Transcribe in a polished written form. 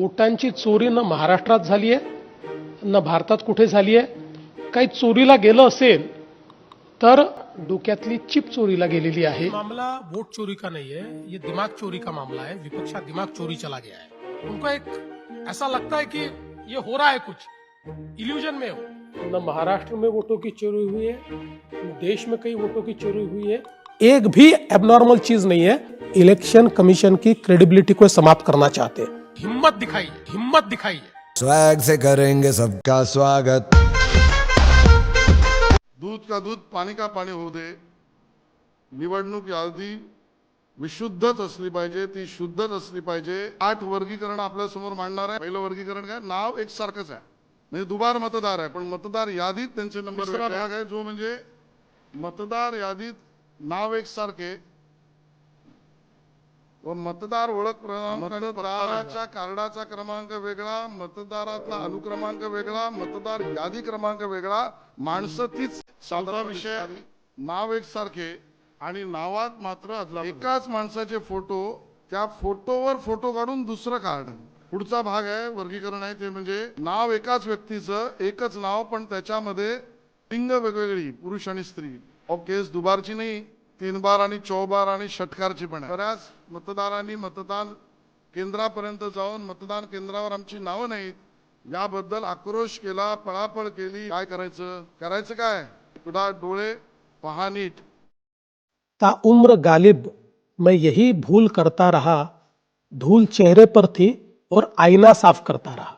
वोटांची चोरी न महाराष्ट्रात झाली आहे न भारतात कुठे झाली आहे। काही चोरीला गेलं असेल तर डोक्यातली चिप चोरीला गेलेली आहे। मामला वोट चोरी का नहीं है, ये दिमाग चोरी का मामला है। विपक्षा दिमाग चोरी चला गया है। उनको एक ऐसा लगता है कि ये हो रहा है कुछ इल्यूजन में हो। न महाराष्ट्र में वोटों की चोरी हुई है न देश में कई वोटों की चोरी हुई है। एक भी एबनॉर्मल चीज नहीं है। इलेक्शन कमीशन की क्रेडिबिलिटी को समाप्त करना चाहते हैं। हिम्मत दिखाइए, हिम्मत दिखाइए। स्वैग से करेंगे सबका स्वागत। दूध का दूध पाणी का पाणी होऊ दे। निवडणूक यादी विशुद्धच असली पाहिजे, ती शुद्धच असली पाहिजे। 8 वर्गीकरण आपल्या समोर मांडणार आहे। पहिलं वर्गीकरण काय, नाव एकसारखंच आहे, म्हणजे दुबार मतदार आहे, पण मतदार यादीत त्यांचे नंबर वेगळे आहे, जो म्हणजे मतदार यादीत नाव एकसारखे व मतदार ओळख क्रमांक, मतदाराच्या कार्डाचा क्रमांक वेगळा, मतदारातला अनुक्रमांक वेगळा, मतदार यादी क्रमांक वेगळा, माणसं तीच। साधा विषय, नाव एकसारखे आणि नावात मात्र एकाच माणसाचे फोटो, त्या फोटोवर फोटो काढून दुसरं कार्ड। पुढचा भाग आहे वर्गीकरण आहे ते म्हणजे नाव एकाच व्यक्तीचं, एकच नाव, पण त्याच्यामध्ये लिंग वेगवेगळी, पुरुष आणि स्त्री। और केस दुबारची नाही, 3 बार आणि 4 बार आणि षटकारची पण आहे। बऱ्याच मतदारांनी मतदान केंद्रापर्यंत जाऊन मतदान केंद्रावर आमची नावं नाहीत याबद्दल आक्रोश केला, पळापळ केली। काय करायचं, करायचं काय, तुझा डोळे पहा नीट। ता उम्र गालिब मैं यही भूल करता रहा, धूल चेहरे पर थी और आईना साफ करता रहा।